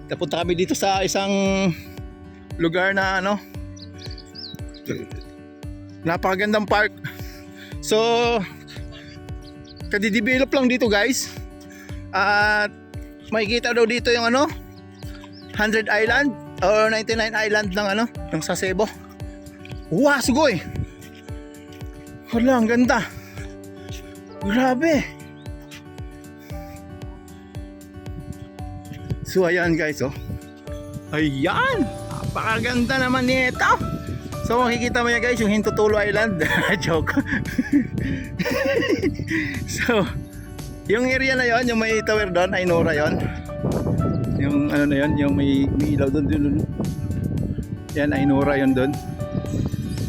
Napunta kami dito sa isang lugar na ano, napakagandang park. So kadidevelop lang dito guys. At makikita daw dito yung ano, 100 Island or 99 Island ng ano, ng Sasebo. Wow, sugoy. Wala, ang ganda. Grabe. So ayan guys, oh. Ayan, napakaganda naman nito. So makikita mo yan guys, yung Hintutulo Island. Joke. So yung area na yon, yung may tower doon, Ainura yon. Yung ano na yon, yung may ilaw doon dun. Yan, Ainura yon doon.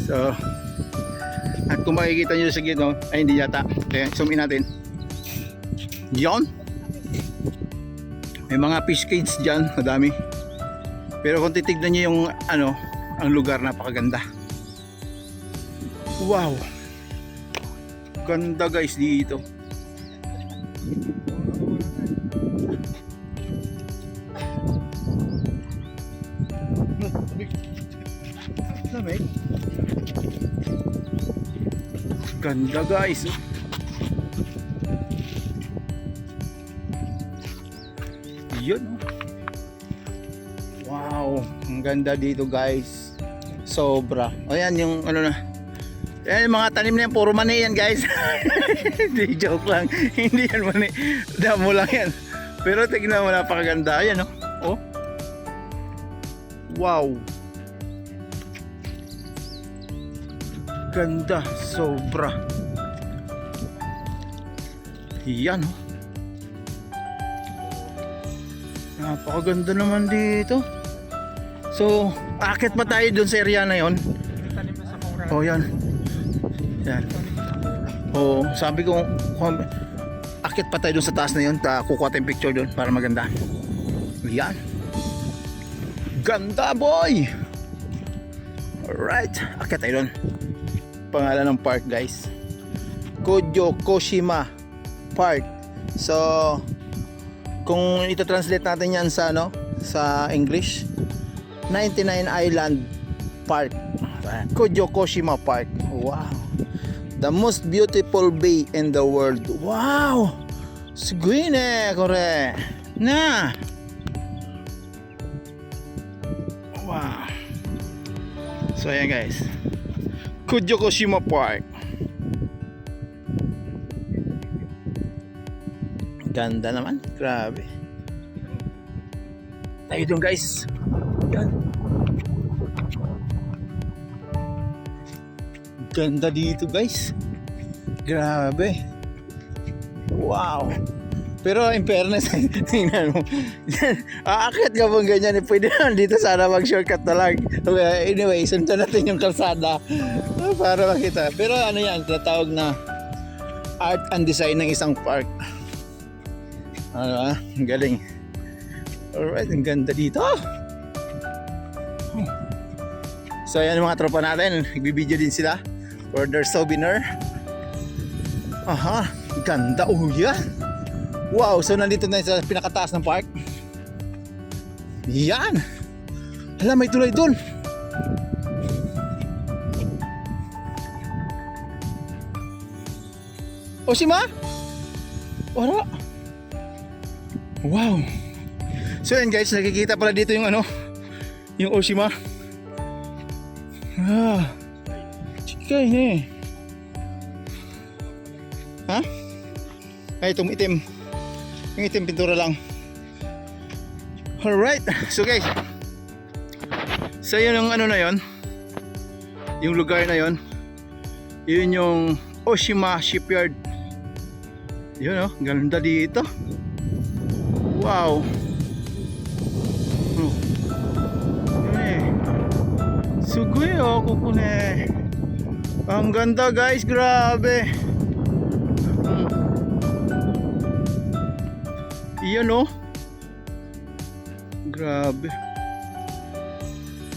So at kung makikita nyo sa gitno, ay hindi yata. Okay, zoom in natin. Yon. May mga fish cage dyan, madami. Pero kung titignan nyo yung ano, ang lugar, napakaganda. Wow. Ganda guys dito. Lamig. Ganda guys. Yun. Wow, ang ganda dito guys. Sobra. Ayan yung ano na. Ayan yung mga tanim na yan, puro mani yan guys. Hindi, joke lang. Hindi yan mani. Damo lang yan. Pero tignan mo, napakaganda. Ayan oh. Oh. Wow. Ganda, sobra. Yan oh. Napakaganda naman dito. So, akit pa tayo dun sa area na yon. Oh, yan. Yan. Oh, sabi ko, akit pa tayo dun sa taas na yon. Kukuha tayong picture dun para maganda. Yan. Ganda boy. Alright, akit tayo dun. Pangalan ng park guys, Kojo Koshima Park. So kung ito-translate natin yan sa ano, sa English, 99 Island Park. Kojo Koshima Park. Wow, the most beautiful bay in the world. Wow, suguine kore na. Wow. So ayan guys, Kojo Koshima Park. Ganda naman, grabe. Tayo doon guys. Yan. Ganda dito guys. Grabe. Wow. Pero in fairness, tingnan mo. Aakit ka bang ganyan? Pwede naman dito sana mag-shortcut na lang. Okay, anyway, sundan natin yung kalsada para makita. Pero ano yan, tinatawag na art and design ng isang park. Ano ang galing. Alright, ang ganda dito. So ayan mga tropa natin, nagbibideo din sila for their souvenir. Aha, ganda. Oh yan. Wow, so nandito na sa pinakataas ng park. Yan. Hala, may tulay doon. Oshima? Wala. Wow. So yan guys, nakikita pala dito yung ano, yung Oshima. Ah. Chikay eh. Ha? Ay, itong itim. Yung itim pintura lang. Alright. So guys, so yun yung ano na yon, yung lugar na yon, yun yung Oshima Shipyard. Yun oh, ganda dito. Wow. Oh. Sugoi oh, kukune. Ang ganda guys, grabe. Iyan oh. Grabe.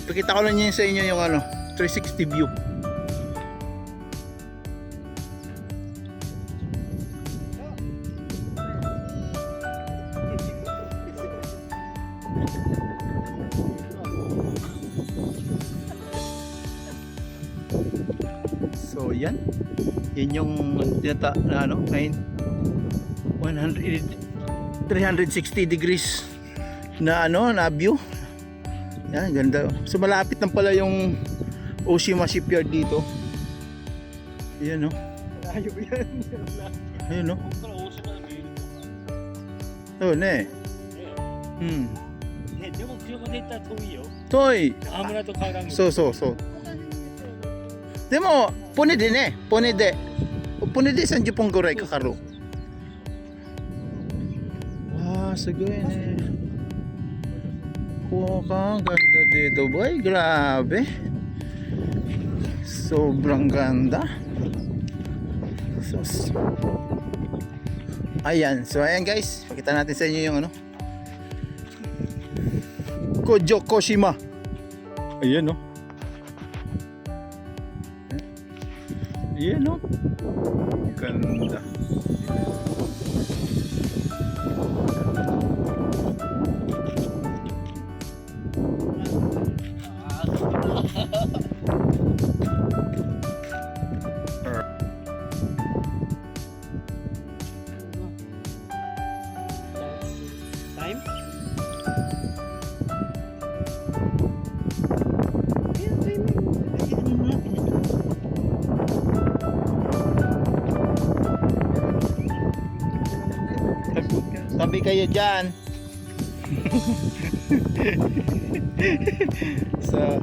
Pakita ko lang yan sa inyo yung ano, 360 view. So yan. Yan yung tinata na ano, 360 degrees na ano, na view. Yan, ganda. So malapit lang pala yung Oshima Shipyard dito. Yan no. Layo yan. Ayun no. Oh ne. でも車で行ったら遠いよ。 Toy. 河村と川上。そうそうそう。でも、pwede din eh. Pwede. Pwede sa Jupong Goray kakaro. Wow, sige eh. Kuha ka, ganda dito boy. Grabe. Sobrang ganda. Sus. Ayan. So ayan guys. Pakita natin sa inyo yung ano. Koshima. Ayan no. Ayan no. Ganda. Time? Tabi kayo dyan. So